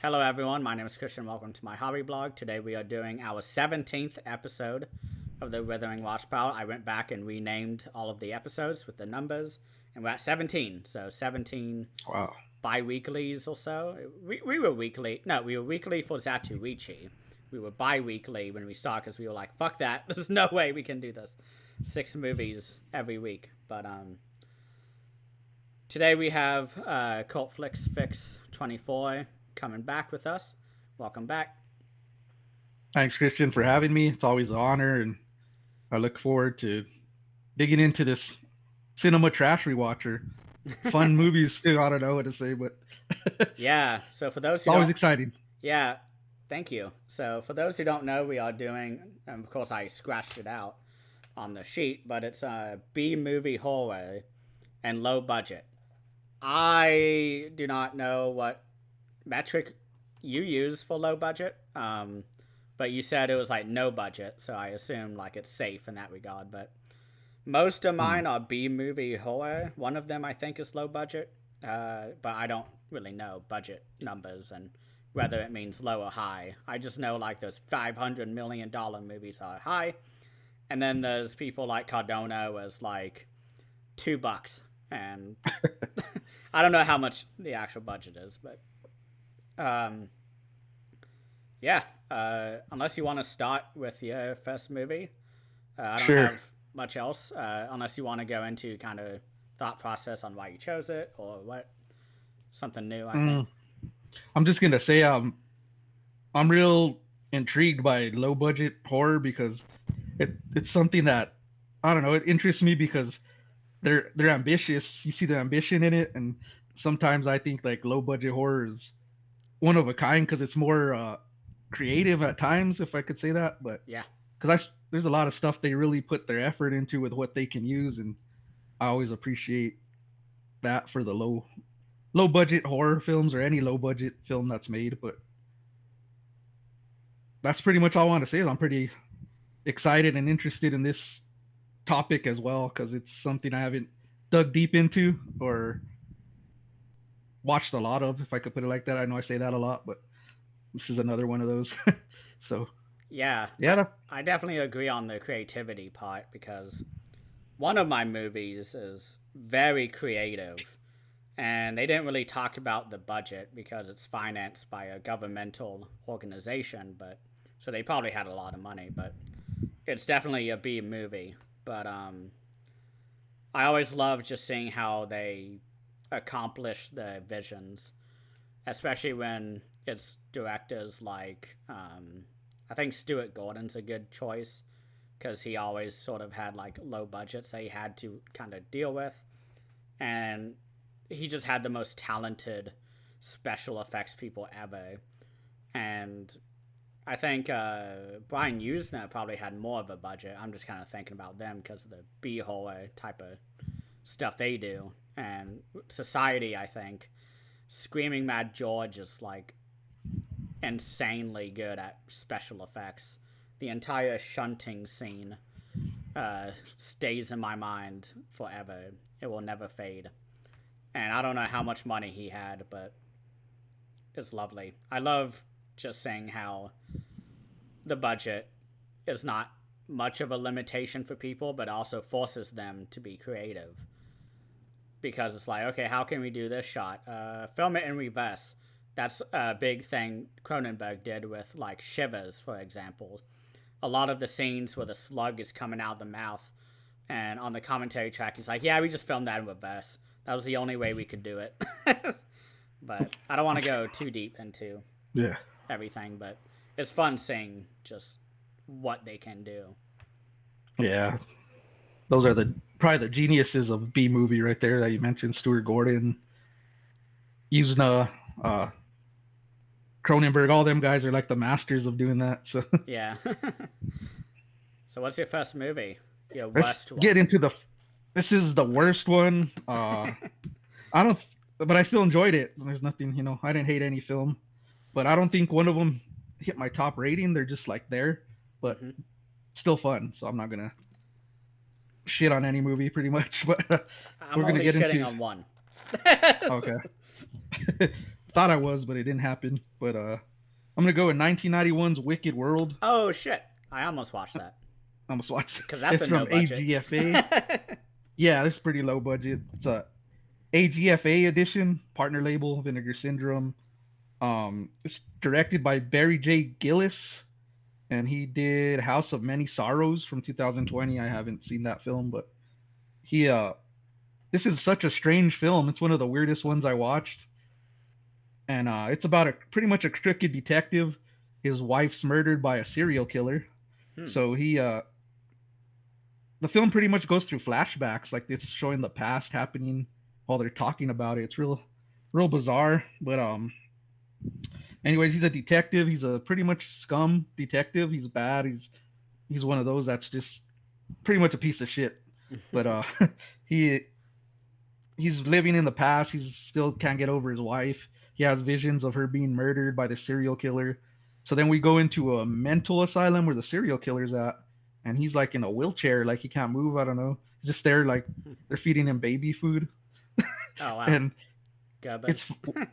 Hello, everyone. My name is Christian. Welcome to my hobby blog. Today we are doing our 17th episode of the Withering Watchpile. I went back and renamed all of the episodes with the numbers, and we're at 17. So 17 Wow. bi-weeklies or so. We were weekly. No, we were weekly for Zatoichi. We were bi-weekly when we started because we were like, fuck that. There's no way we can do this. 6 movies every week. But today we have Cult Flicks Fix 24 coming back with us. Welcome back. Thanks, Christian, for having me. It's always an honor, and I look forward to digging into this cinema trash rewatcher. Fun movies, too. I don't know what to say, but Yeah, so for those it's who always don't, exciting. yeah, thank you. So for those who don't know, we are doing, and of course I scratched it out on the sheet, but it's a B movie horror and low budget. I do not know what metric you use for low budget, but you said it was like no budget, so I assume like it's safe in that regard. But most of Hmm. mine are B movie horror. One of them I think is low budget, but I don't really know budget numbers and whether it means low or high. I just know like those $500 million movies are high, and then there's people like Cardona was like $2, and I don't know how much the actual budget is, but um, yeah. Unless you want to start with your first movie, I don't Sure. have much else. Unless you want to go into kind of thought process on why you chose it or what something new. I think. Mm, I'm just gonna say I'm real intrigued by low budget horror because it's something that I don't know. It interests me because they're ambitious. You see the ambition in it, and sometimes I think like low budget horror is one of a kind because it's more creative at times, if I could say that. But Yeah. because there's a lot of stuff they really put their effort into with what they can use, and I always appreciate that for the low budget horror films or any low budget film that's made. But that's pretty much all I want to say. Is I'm pretty excited and interested in this topic as well because it's something I haven't dug deep into or watched a lot of, if I could put it like that. I know I say that a lot, but this is another one of those. So Yeah. yeah, I definitely agree on the creativity part because one of my movies is very creative, and they didn't really talk about the budget because it's financed by a governmental organization, but so they probably had a lot of money, but it's definitely a B movie. But I always love just seeing how they accomplish the visions, especially when it's directors like I think Stuart Gordon's a good choice because he always sort of had like low budgets that he had to kind of deal with, and he just had the most talented special effects people ever. And I think Brian Usner probably had more of a budget. I'm just kind of thinking about them because of the B horror type of stuff they do. And Society, I think, Screaming Mad George is like insanely good at special effects. The entire shunting scene stays in my mind forever. It will never fade. And I don't know how much money he had, but it's lovely. I love just saying how the budget is not much of a limitation for people, but also forces them to be creative. Because it's like, okay, how can we do this shot? Film it in reverse. That's a big thing Cronenberg did with like Shivers, for example. A lot of the scenes where the slug is coming out of the mouth, and on the commentary track, he's like, "Yeah, we just filmed that in reverse. That was the only way we could do it." But I don't want to go too deep into yeah. everything, but it's fun seeing just what they can do. Yeah, those are the probably the geniuses of B movie right there that you mentioned. Stuart Gordon, Usna, uh, Cronenberg, all them guys are like the masters of doing that. So Yeah. So, what's your first movie? Your let's worst get one? into the. This is the worst one. I don't, but I still enjoyed it. There's nothing, I didn't hate any film, but I don't think one of them hit my top rating. They're just like there, but Mm-hmm. still fun. So I'm not gonna shit on any movie pretty much. But I'm we're gonna only get shitting into. on one. Okay. thought I was, but it didn't happen. But I'm gonna go in 1991's Wicked World. Oh shit! I almost watched that I almost watched it. because that's It's a no from budget. AGFA. Yeah, this is pretty low budget. It's a AGFA edition, partner label, Vinegar Syndrome. It's directed by Barry J. Gillis, and he did House of Many Sorrows from 2020. I haven't seen that film, but he this is such a strange film. It's one of the weirdest ones I watched, and it's about a pretty much a crooked detective. His wife's murdered by a serial killer, Hmm. so he the film pretty much goes through flashbacks, like it's showing the past happening while they're talking about it. It's real bizarre, but anyways, he's a detective. He's a pretty much scum detective. He's bad. He's one of those that's just pretty much a piece of shit. But he he's living in the past. He still can't get over his wife. He has visions of her being murdered by the serial killer. So then we go into a mental asylum where the serial killer's at, and he's like in a wheelchair, like he can't move. I don't know. He's just there, like they're feeding him baby food, Oh wow, and Gubbins. it's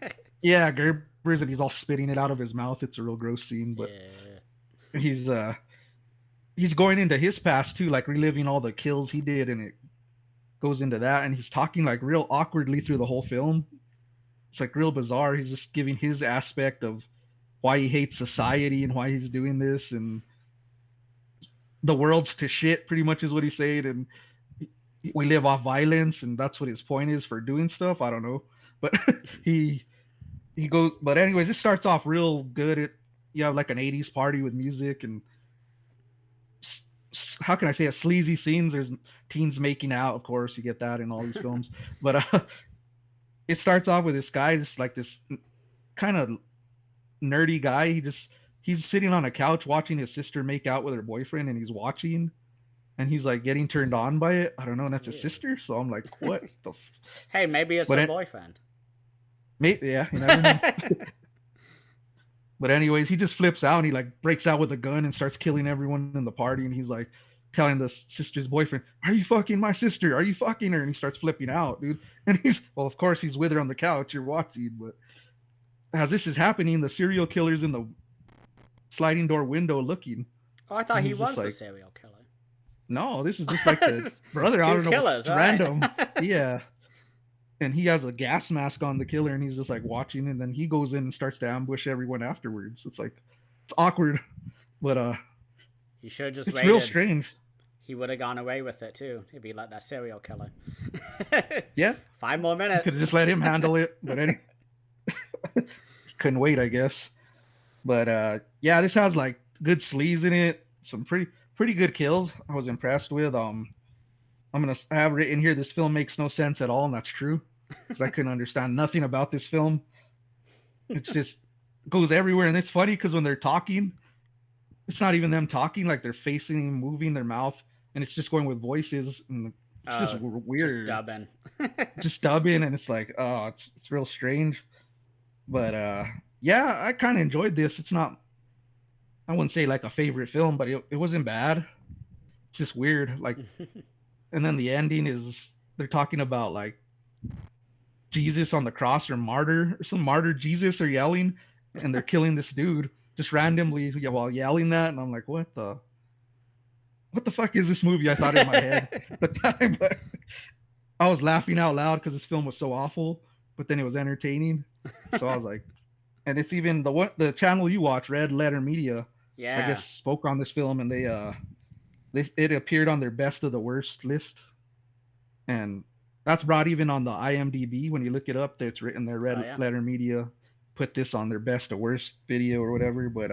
yeah, Gerber's, and he's all spitting it out of his mouth. It's a real gross scene, but Yeah. he's he's going into his past too, like reliving all the kills he did, and it goes into that, and he's talking like real awkwardly through the whole film. It's like real bizarre. He's just giving his aspect of why he hates society and why he's doing this, and the world's to shit. Pretty much is what he's saying, and we live off violence, and that's what his point is for doing stuff. I don't know, but he he goes. But anyways, it starts off real good. You have like an '80s party with music and how can I say it, sleazy scenes. There's teens making out, of course, you get that in all these films. But it starts off with this guy, just like this kind of nerdy guy. He's sitting on a couch watching his sister make out with her boyfriend, and he's watching, and he's like getting turned on by it. I don't know, and that's his Ew. sister. So I'm like, what the? Hey, maybe it's But her it, boyfriend. maybe yeah, you never know. But anyways, he just flips out and he like breaks out with a gun and starts killing everyone in the party. And he's like telling the sister's boyfriend, "Are you fucking my sister? Are you fucking her?" And he starts flipping out, dude. And he's well, of course, he's with her on the couch. You're watching, but as this is happening, the serial killer's in the sliding door window looking, Oh, I thought and he he's just was the like, serial killer. "No, this is just like the brother. I Two don't know. killers, It's all right. random." Yeah. And he has a gas mask on the killer, and he's just like watching, and then he goes in and starts to ambush everyone afterwards. It's like it's awkward, but He should have just it's real waited. strange. He would have gone away with it too if he let that serial killer. Yeah, 5 more minutes. could have just let him handle it, but couldn't wait, I guess. But yeah, this has like good sleeves in it, some pretty good kills. I was impressed with. I have written here this film makes no sense at all, and that's true because I couldn't understand nothing about this film. It's just goes everywhere, and it's funny because when they're talking, it's not even them talking; like they're facing, moving their mouth, and it's just going with voices, and it's just Just weird, dubbing. just dubbing, and it's like, oh, it's real strange. But yeah, I kind of enjoyed this. It's not, I wouldn't say like a favorite film, but it wasn't bad. It's just weird, like, and then the ending is they're talking about like Jesus on the cross or martyr or some martyr Jesus are yelling, and they're killing this dude just randomly while yelling that, and I'm like, what the fuck is this movie? I thought in my head at the time, but I was laughing out loud because this film was so awful, but then it was entertaining. So I was like, and it's even the channel you watch, Red Letter Media, I guess Yeah. spoke on this film, and it appeared on their best of the worst list, and that's brought even on the IMDb. When you look it up, it's written there. Oh Red yeah. Letter Media put this on their best or worst video or whatever. But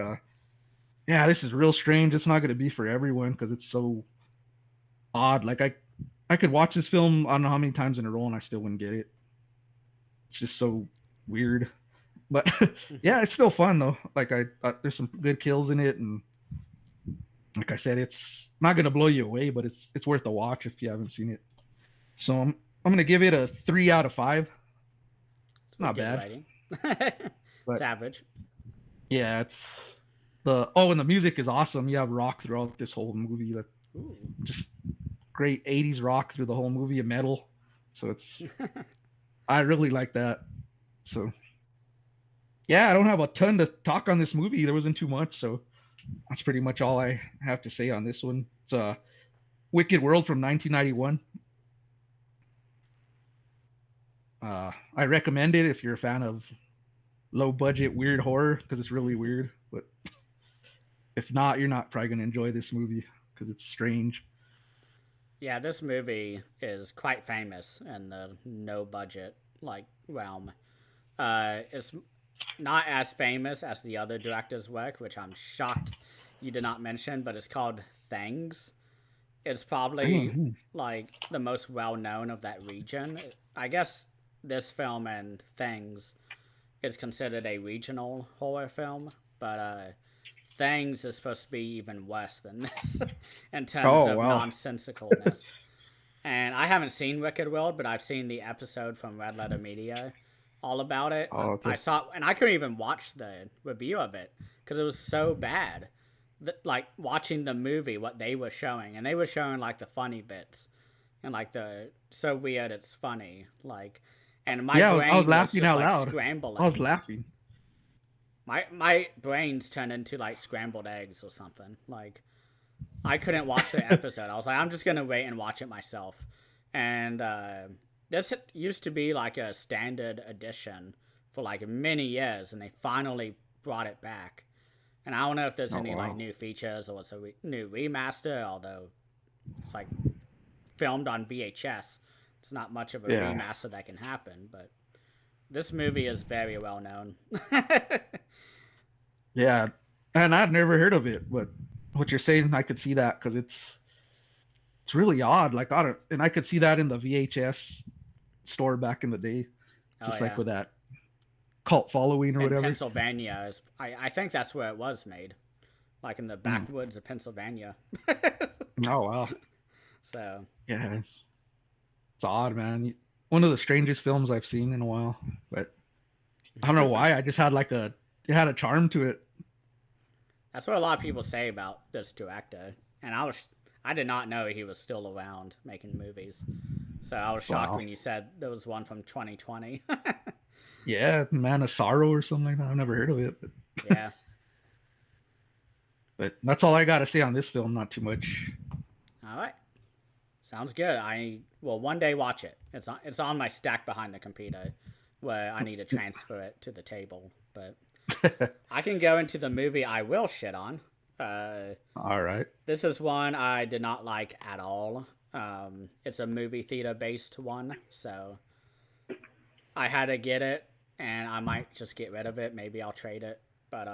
yeah, this is real strange. It's not going to be for everyone because it's so odd. Like I could watch this film I don't know how many times in a row and I still wouldn't get it. It's just so weird. But yeah, it's still fun though. Like there's some good kills in it, and like I said, it's not going to blow you away, but it's worth a watch if you haven't seen it. So I'm gonna give it a 3 out of 5. It's a pretty Not good bad, rating. It's but average. yeah, it's the oh, and the music is awesome. You have rock throughout this whole movie, that Ooh. just great '80s rock through the whole movie, of metal. So I really like that. So Yeah, I don't have a ton to talk on this movie. There wasn't too much, so that's pretty much all I have to say on this one. It's a Wicked World from 1991. I recommend it if you're a fan of low budget weird horror because it's really weird. But if not, you're not probably gonna enjoy this movie because it's strange. Yeah, this movie is quite famous in the no budget like realm. It's not as famous as the other director's work, which I'm shocked you did not mention, but it's called Things. It's probably Mm-hmm. like the most well known of that region. I guess this film and Things is considered a regional horror film, but Things is supposed to be even worse than this in terms Oh of wow. nonsensicalness. And I haven't seen Wicked World, but I've seen the episode from Red Letter Media all about it. Oh, I okay. saw, and I couldn't even watch the review of it because it was so bad. Like watching the movie, what they were showing, and they were showing like the funny bits and like the so weird it's funny, like, and my Yeah, I was brain was laughing just out like loud. I was scrambling. laughing. My brains turned into like scrambled eggs or something. Like I couldn't watch the episode. I was like, I'm just gonna wait and watch it myself. And this used to be like a standard edition for like many years, and they finally brought it back. And I don't know if there's Oh any like wow. new features or it's a new remaster, although it's like filmed on VHS. It's not much of a Yeah. remaster that can happen, but this movie is very well known. Yeah. And I'd never heard of it, but what you're saying, I could see that because it's really odd. Like I don't, and I could see that in the VHS store back in the day, Oh just like yeah, with that cult following or in whatever. Pennsylvania is I think that's where it was made, like in the Mm. backwoods of Pennsylvania. Oh wow. So Yeah, it's odd, man. One of the strangest films I've seen in a while, but I don't know why. I just had like a it had a charm to it. that's what a lot of people say about this director, and I did not know he was still around making movies. So I was shocked Wow. when you said there was one from 2020. Yeah, Man of Sorrow or something like that. I've never heard of it, Yeah. but that's all I got to say on this film. Not too much. All right. Sounds good. I will one day watch it. It's on my stack behind the computer where I need to transfer it to the table. But I can go into the movie I will shit on. All right. This is one I did not like at all. It's a movie theater based one, so I had to get it, and I might just get rid of it. Maybe I'll trade it. But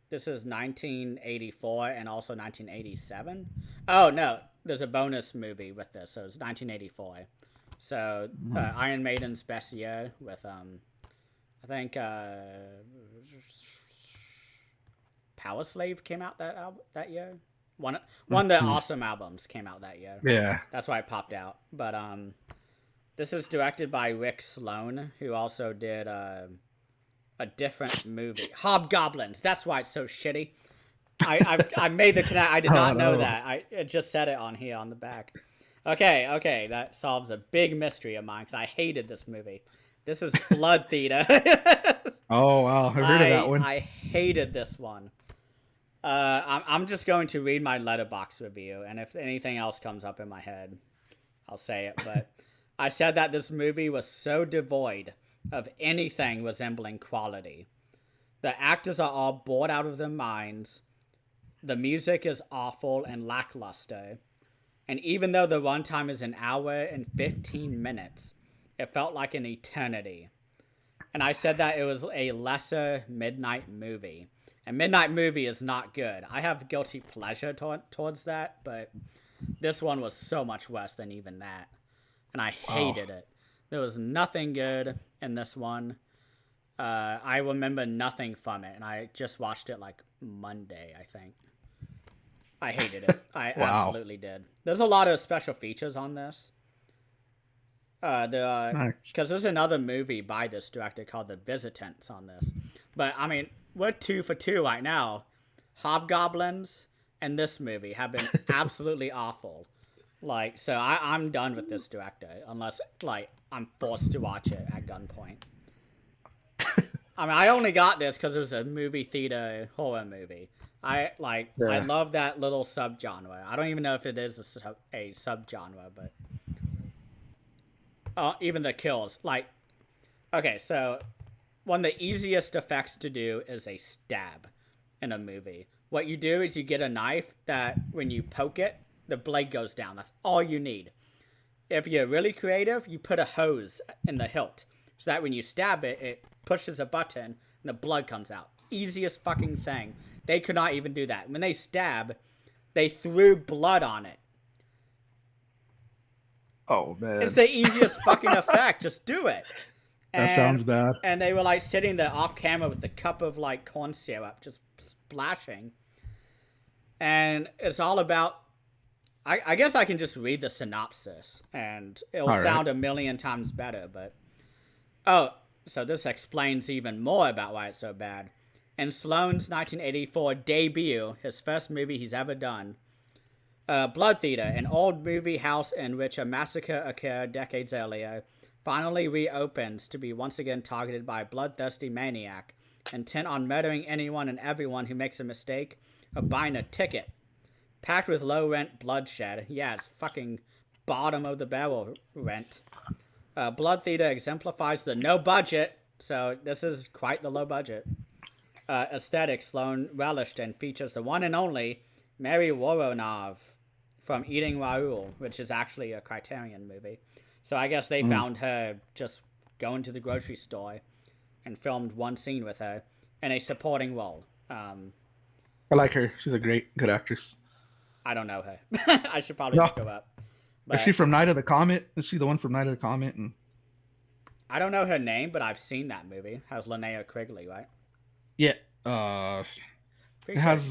this is 1984 and also 1987. Oh no, there's a bonus movie with this, so it's 1984. So Iron Maiden's Bestia with I think Power Slave came out that year. One of the awesome albums came out that year. Yeah. That's why it popped out. But this is directed by Rick Sloan, who also did a different movie, Hobgoblins. That's why it's so shitty. I made the connect. I did Oh not know no. that. I just said it on here on the back. Okay, that solves a big mystery of mine because I hated this movie. This is Blood Theater. Oh wow. I've heard of that one. I hated this one. I'm just going to read my letterbox review, and if anything else comes up in my head, I'll say it. But I said that this movie was so devoid of anything resembling quality. The actors are all bored out of their minds. The music is awful and lackluster. And even though the runtime is an hour and 15 minutes, it felt like an eternity. And I said that it was a lesser Midnight Movie. And Midnight Movie is not good. I have guilty pleasure towards that, but this one was so much worse than even that. And I Wow. hated it. There was nothing good in this one. I remember nothing from it, and I just watched it like Monday, I think. I hated it. I Wow. absolutely did. There's a lot of special features on this. Nice. Because there's another movie by this director called The Visitants on this. But I mean, we're 2 for 2 right now. Hobgoblins and this movie have been absolutely awful. Like, so I'm done with this director unless like I'm forced to watch it at gunpoint. I mean, I only got this because it was a movie theater horror movie. I Yeah. love that little subgenre. I don't even know if it is a subgenre, but even the kills. Like, okay, so one of the easiest effects to do is a stab in a movie. What you do is you get a knife that when you poke it, the blade goes down. That's all you need. If you're really creative, you put a hose in the hilt so that when you stab it, it pushes a button and the blood comes out. Easiest fucking thing. They could not even do that. When they stab, they threw blood on it. Oh man. It's the easiest fucking effect. Just do it. That sounds bad. And they were like sitting there off camera with the cup of like corn syrup just splashing. And it's all about. I guess I can just read the synopsis and it'll sound a million times better. But so this explains even more about why it's so bad. In Sloane's 1984 debut, his first movie he's ever done, Blood Theater, an old movie house in which a massacre occurred decades earlier, finally reopens to be once again targeted by a bloodthirsty maniac, intent on murdering anyone and everyone who makes a mistake or buying a ticket. Packed with low-rent bloodshed. Yeah, it's fucking bottom-of-the-barrel rent. Blood Theater exemplifies the no budget, so this is quite the low budget, aesthetic Sloane relished and features the one and only Mary Woronov from Eating Raoul, which is actually a Criterion movie. So I guess they found her just going to the grocery store and filmed one scene with her in a supporting role. I like her. She's a good actress. I don't know her. I should probably look her up. But is she from Night of the Comet? Is she the one from Night of the Comet? And I don't know her name, but I've seen that movie. Has Linnea Quigley, right? Yeah. It has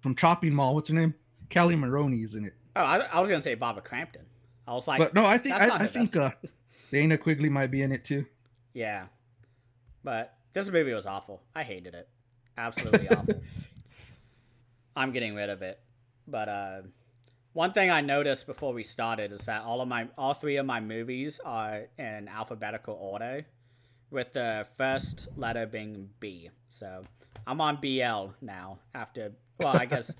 from Chopping Mall. What's her name? Callie Maroney's in it. Oh, I was gonna say Barbara Crampton. I was like, but no, I think Dana Quigley might be in it too. Yeah, but this movie was awful. I hated it. Absolutely awful. I'm getting rid of it. But one thing I noticed before we started is that all three of my movies are in alphabetical order, with the first letter being B. So I'm on BL now. After, well, I guess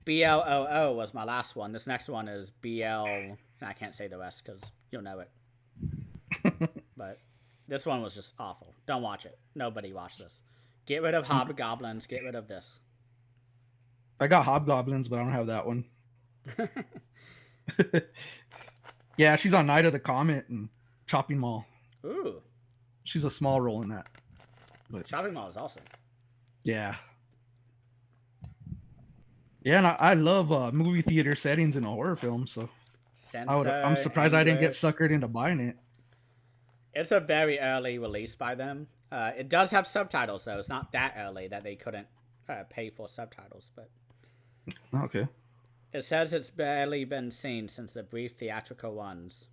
BLOO was my last one. This next one is BL. And I can't say the rest because you'll know it. But this one was just awful. Don't watch it. Nobody watch this. Get rid of Hobgoblins. Get rid of this. I got Hobgoblins, but I don't have that one. Yeah, she's on Night of the Comet and Chopping Mall. Ooh. She's a small role in that. But Chopping Mall is awesome. Yeah. Yeah, and I love movie theater settings in a horror film, so I'm surprised I didn't get suckered into buying it. It's a very early release by them. It does have subtitles, though. It's not that early that they couldn't pay for subtitles, but... Okay. It says it's barely been seen since the brief theatrical runs.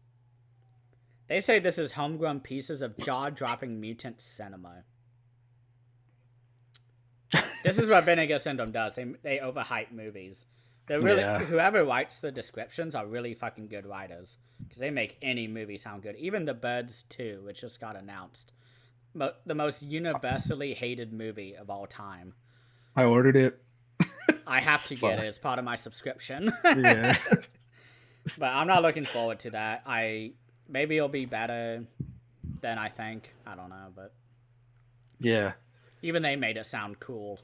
They say this is homegrown pieces of jaw-dropping mutant cinema. This is what Vinegar Syndrome does. They overhype movies. They're really whoever writes the descriptions are really fucking good writers because they make any movie sound good. Even The Birds 2, which just got announced, the most universally hated movie of all time. I ordered it. I have to get it as part of my subscription. Yeah. But I'm not looking forward to that. Maybe it'll be better than I think. I don't know, but yeah. Even they made it sound cool.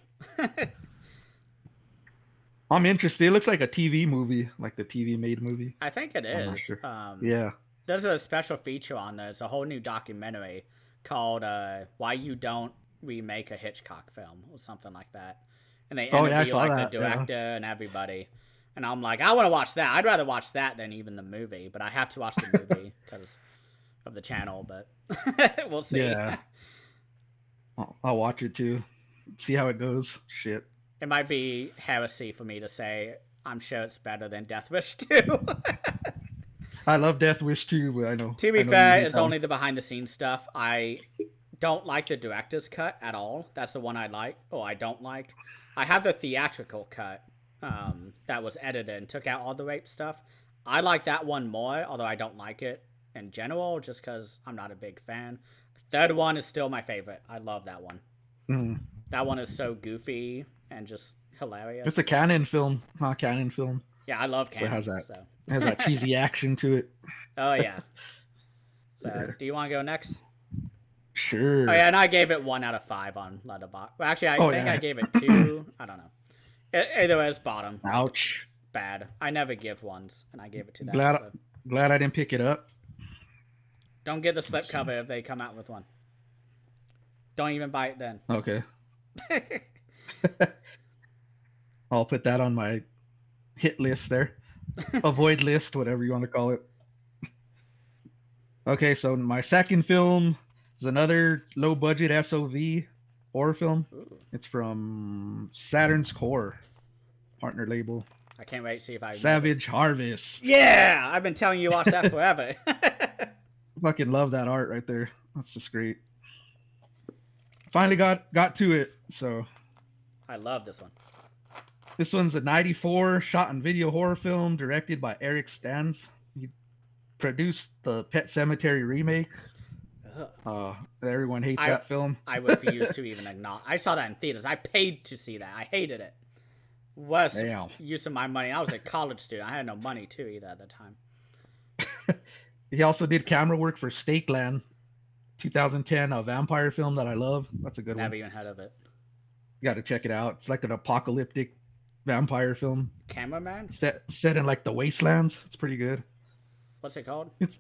I'm interested. It looks like a TV movie, like the TV made movie. I think it is. Not sure. Yeah. There's a special feature on there. It's a whole new documentary called "Why You Don't Remake a Hitchcock Film" or something like that. And they interview the director and everybody. And I'm like, I want to watch that. I'd rather watch that than even the movie. But I have to watch the movie because of the channel. But we'll see. Yeah. I'll watch it too. See how it goes. Shit. It might be heresy for me to say I'm sure it's better than Death Wish 2. I love Death Wish 2, but I know. To be fair, it's only the behind-the-scenes stuff. I don't like the director's cut at all. That's the one I like. Oh, I don't like. I have the theatrical cut that was edited and took out all the rape stuff. I like that one more, although I don't like it in general, just because I'm not a big fan. Third one is still my favorite. I love that one. Mm. That one is so goofy and just It's hilarious. a canon film, not canon film, Yeah, I love so canon. So. it has that cheesy action to it. Oh yeah. So, Yeah, do you want to go next? Oh sure. yeah, and I gave it 1 out of 5 on Letterboxd. Well, actually, I Oh think I yeah. gave it 2. I don't know. Either way, it's bottom. Ouch. Bad. I never give ones, and I gave it to that. Glad So glad I didn't pick it up. don't get the Let's see. slipcover if they come out with one. Don't even buy it then. Okay. I'll put that on my hit list there. Avoid list, whatever you want to call it. Okay, so my second film is another low budget SOV horror film. Ooh, It's from Saturn's Core partner label. I can't wait to see if I know this. Savage Harvest. Yeah, I've been telling you to watch that forever. Fucking love that art right there. That's just great. Finally got to it. So I love this one. this one's a '94 shot and video horror film directed by Eric Stans. He produced the Pet Cemetery remake. Everyone hates that film. I refuse to even acknowledge. I saw that in theaters. I paid to see that. I hated it. Worst use of my money. I was a college student. I had no money too either at the time. He also did camera work for Stakeland, 2010, a vampire film that I love. That's a good one. Never even heard of it. You got to check it out. It's like an apocalyptic vampire film. Cameraman? Set in like the wastelands. It's pretty good. What's it called? It's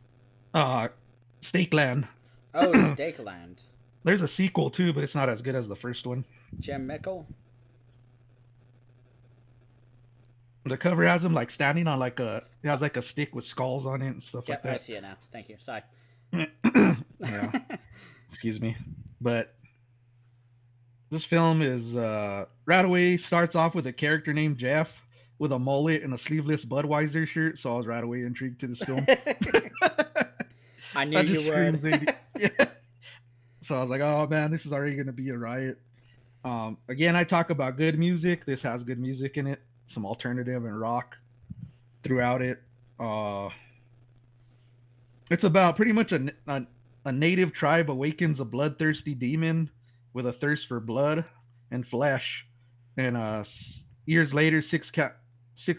Stakeland. Oh, Stakeland. There's a sequel too, but it's not as good as the first one. Jim Mickle? The cover has him like standing on like it has like a stick with skulls on it and stuff like that. I see it now. Thank you. Sorry. Yeah. Excuse me. But this film is right away starts off with a character named Jeff with a mullet and a sleeveless Budweiser shirt, so I was right away intrigued to this film. I knew you would. Yeah. So I was like, oh man, this is already gonna be a riot. Again, I talk about good music. This has good music in it. Some alternative and rock throughout it. It's about pretty much a native tribe awakens a bloodthirsty demon with a thirst for blood and flesh, and years later, six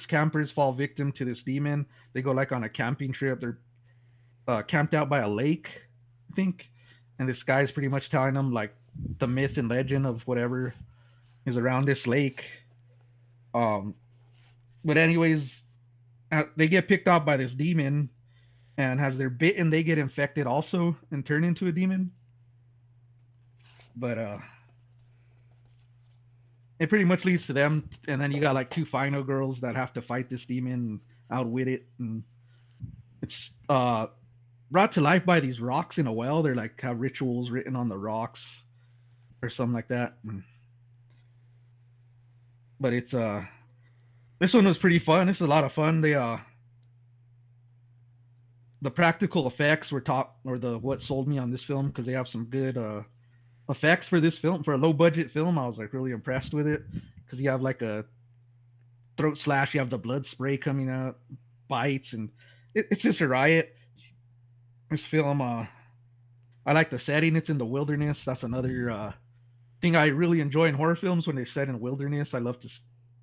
campers fall victim to this demon. They go like on a camping trip. They're camped out by a lake, I think, and this guy's pretty much telling them like the myth and legend of whatever is around this lake. But anyways, they get picked off by this demon, and as they're bitten, they get infected also and turn into a demon. But it pretty much leads to them, and then you got like two final girls that have to fight this demon and outwit it, and it's brought to life by these rocks in a well. They're like have rituals written on the rocks or something like that. But it's this one was pretty fun. It's a lot of fun. The practical effects were top, or what sold me on this film, because they have some good effects for this film. For a low budget film, I was like really impressed with it, because you have like a throat slash, you have the blood spray coming out, bites, and it's just a riot. This film, I like the setting. It's in the wilderness. That's another thing I really enjoy in horror films, when they're set in wilderness. I love to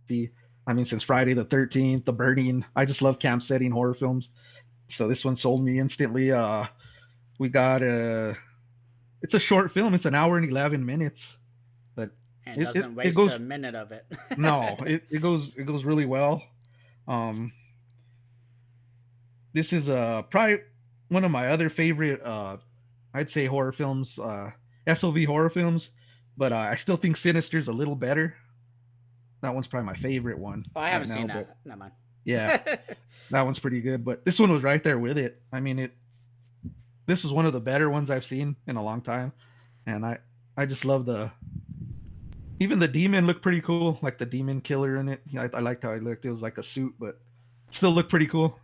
see. I mean, since Friday the 13th, The Burning, I just love camp setting horror films. So this one sold me instantly. We got it's a short film. It's an hour and 11 minutes, but and it doesn't waste a minute of it. No, it goes really well. This is probably one of my other favorite, I'd say, horror films, SOV horror films, but I still think Sinister's a little better. That one's probably my favorite one. Oh, I haven't seen that. But, never mind. Yeah, that one's pretty good, but this one was right there with it. I mean, this is one of the better ones I've seen in a long time, and I just love even the demon looked pretty cool, like the demon killer in it. I liked how it looked. It was like a suit, but still looked pretty cool.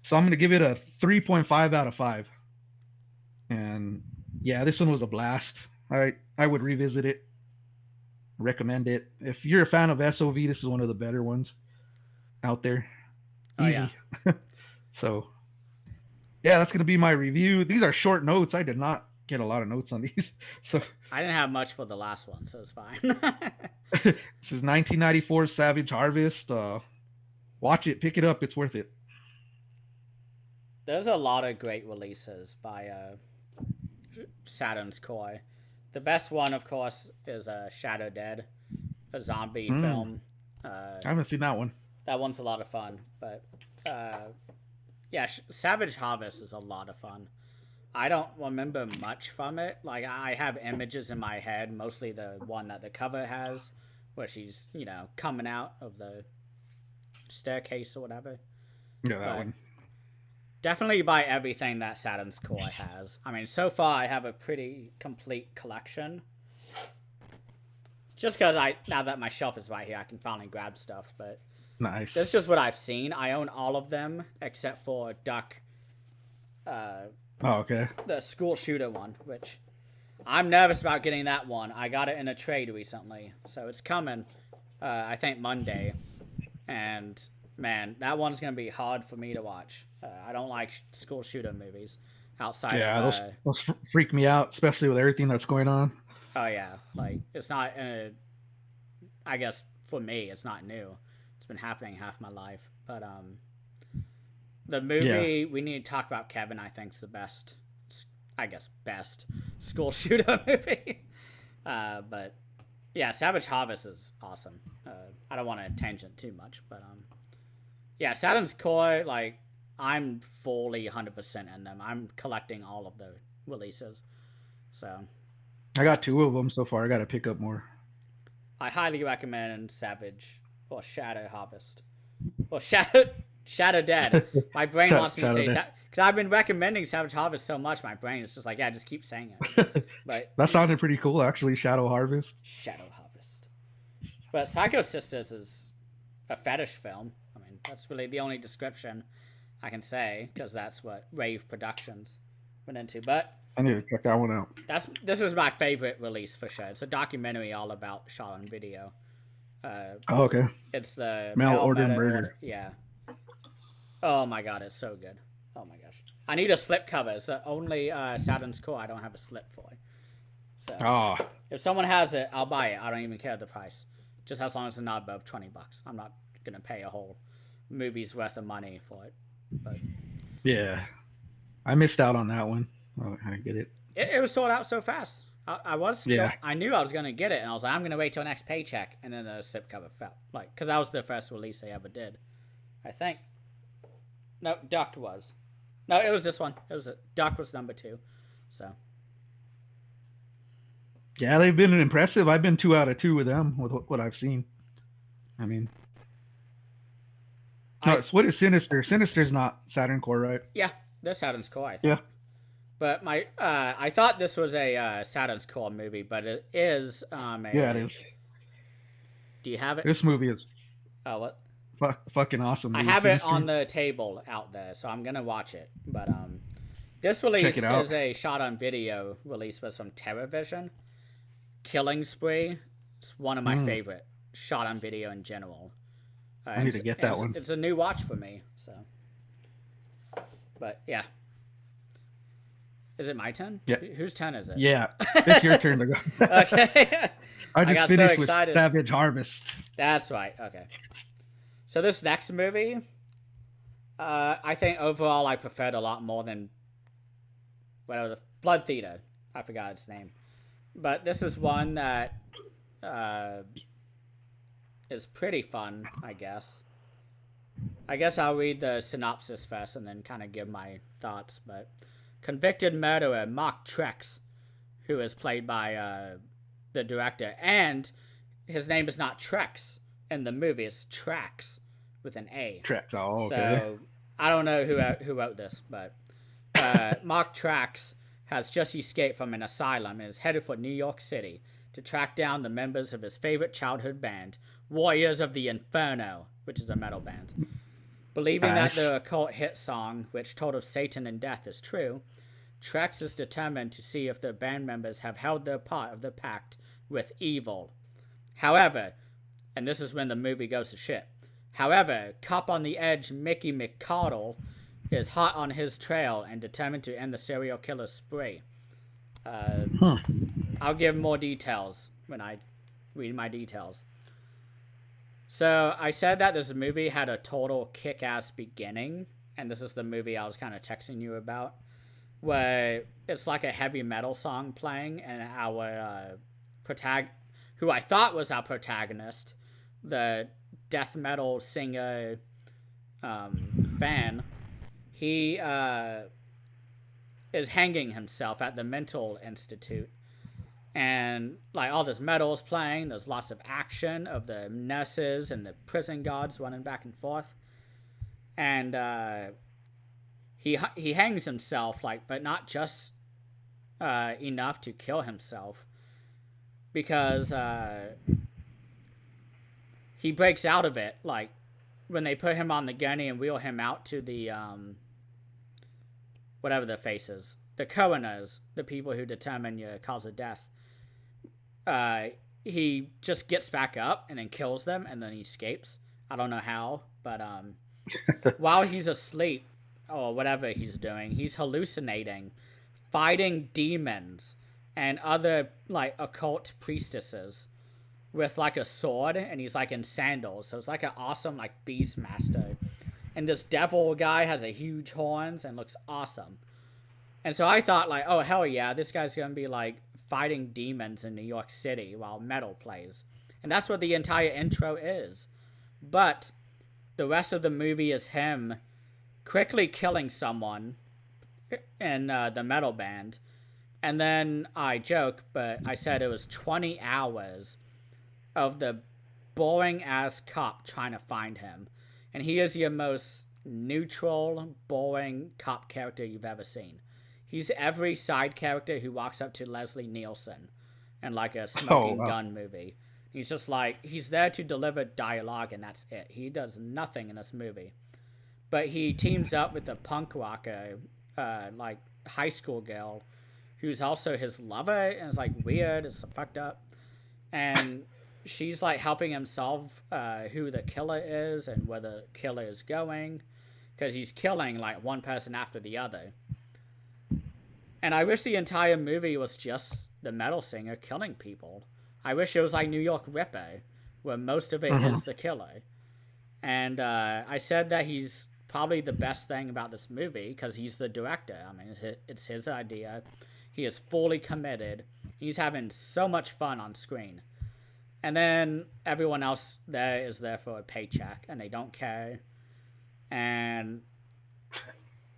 So I'm gonna give it a 3.5 out of 5. And yeah, this one was a blast. I would revisit it. Recommend it. If you're a fan of SOV, this is one of the better ones out there. Easy. Oh, yeah. So yeah, that's gonna be my review. These are short notes. I did not get a lot of notes on these. So I didn't have much for the last one, so it's fine. this is 1994 Savage Harvest. Watch it, pick it up. It's worth it. There's a lot of great releases by Saturn's Core. The best one, of course, is Shadow Dead, a zombie film. I haven't seen that one. That one's a lot of fun, but yeah, Savage Harvest is a lot of fun. I don't remember much from it. Like, I have images in my head, mostly the one that the cover has, where she's, coming out of the staircase or whatever. Yeah, that one. Definitely buy everything that Saturn's Core has. I mean, so far I have a pretty complete collection. Just because now that my shelf is right here, I can finally grab stuff, but nice. That's just what I've seen. I own all of them except for Duck. Okay. The school shooter one, which I'm nervous about getting that one. I got it in a trade recently, so it's coming. I think Monday, and man, that one's gonna be hard for me to watch. I don't like school shooter movies outside. Yeah, those freak me out, especially with everything that's going on. Oh yeah, like it's not. I guess for me, it's not new. It's been happening half my life, but the movie we need to talk about, Kevin, I think is the best. I guess best school shooter movie. But yeah, Savage Harvest is awesome. I don't want to tangent too much, but yeah, Saturn's Core, like I'm fully 100% in them. I'm collecting all of the releases, so I got 2 of them so far. I got to pick up more. I highly recommend Savage or Shadow Harvest or Shadow Dead. My brain wants me to say because I've been recommending Savage Harvest so much. My brain is just like, yeah, just keep saying it. But that sounded pretty cool, actually. Shadow Harvest. Shadow Harvest. But Psycho Sisters is a fetish film. I mean, that's really the only description I can say because that's what Rave Productions went into. But I need to check that one out. This is my favorite release for sure. It's a documentary all about shot on video. Okay. It's the Mail Order Murder. Yeah. Oh my god, it's so good. Oh my gosh. I need a slip cover. It's the only Saturn's Core I don't have a slip for. So if someone has it, I'll buy it. I don't even care the price. Just as long as it's not above $20. I'm not gonna pay a whole movie's worth of money for it. But yeah, I missed out on that one. Oh, I get it. It was sold out so fast. I knew I was gonna get it, and I was like, I'm gonna wait till next paycheck, and then the slip cover fell, like, because that was the first release they ever did, I think. No, Duck was. No, it was this one. Duck was number 2, so. Yeah, they've been impressive. I've been 2 out of 2 with them with what I've seen. I mean, what is Sinister? Sinister's not Saturn Core, right? Yeah, that's Saturn's Core, I think. Yeah. But I thought this was a Saturn's Core movie, but it is. Yeah, it is. Do you have it? This movie is. Oh, what? Fucking awesome. Dude. I have it on the table out there, so I'm gonna watch it. But this release is a shot on video release, was from TerraVision. Killing Spree. It's one of my favorite shot on video in general. I need to get that one. It's a new watch for me, so. But yeah. Is it my turn? Yeah. Whose turn is it? Yeah, it's your turn to go. Okay. I just finished with Savage Harvest. That's right. Okay. So this next movie, I think overall I preferred a lot more than whatever the Blood Theater. I forgot its name, but this is one that is pretty fun, I guess. I guess I'll read the synopsis first and then kind of give my thoughts. But convicted murderer Mark Trex, who is played by the director, and his name is not Trex in the movie; it's Trax with an A. Trex. Oh, okay. So I don't know who wrote this, but Mark Trax has just escaped from an asylum and is headed for New York City to track down the members of his favorite childhood band, Warriors of the Inferno, which is a metal band. Believing that the occult hit song, which told of Satan and death, is true, Trex is determined to see if the band members have held their part of the pact with evil. However, and this is when the movie goes to shit, however, cop on the edge Mickey McCardle is hot on his trail and determined to end the serial killer's spree. Uh, Huh. I'll give more details when I read my details. So I said that this movie had a total kick-ass beginning, and this is the movie I was kind of texting you about, where it's like a heavy metal song playing, and our who I thought was our protagonist, the death metal singer fan, he is hanging himself at the mental institute, and like all this metal is playing. There's lots of action of the nurses and the prison guards running back and forth, and he hangs himself, like, but not just enough to kill himself, because he breaks out of it, like when they put him on the gunny and wheel him out to the whatever the faces, the coroners, the people who determine your cause of death. He just gets back up and then kills them, and then he escapes. I don't know how, but while he's asleep or whatever he's doing, he's hallucinating, fighting demons and other like occult priestesses with like a sword, and he's like in sandals, so it's like an awesome like beast master. And this devil guy has a huge horns and looks awesome. And so I thought, like, oh hell yeah, this guy's gonna be like fighting demons in New York City while metal plays. And that's what the entire intro is. But the rest of the movie is him quickly killing someone in the metal band. And then I joke, but I said it was 20 hours of the boring ass cop trying to find him. And he is your most neutral, boring cop character you've ever seen. He's every side character who walks up to Leslie Nielsen in like a smoking gun movie. He's just like, he's there to deliver dialogue, and that's it. He does nothing in this movie. But he teams up with a punk rocker, like high school girl, who's also his lover, and it's like weird, it's fucked up. And she's like helping him solve who the killer is and where the killer is going, because he's killing like one person after the other. And I wish the entire movie was just the metal singer killing people. I wish it was like New York Ripper, where most of it is the killer. And I said that he's probably the best thing about this movie because he's the director. I mean, it's his idea. He is fully committed. He's having so much fun on screen. And then everyone else there is there for a paycheck, and they don't care. And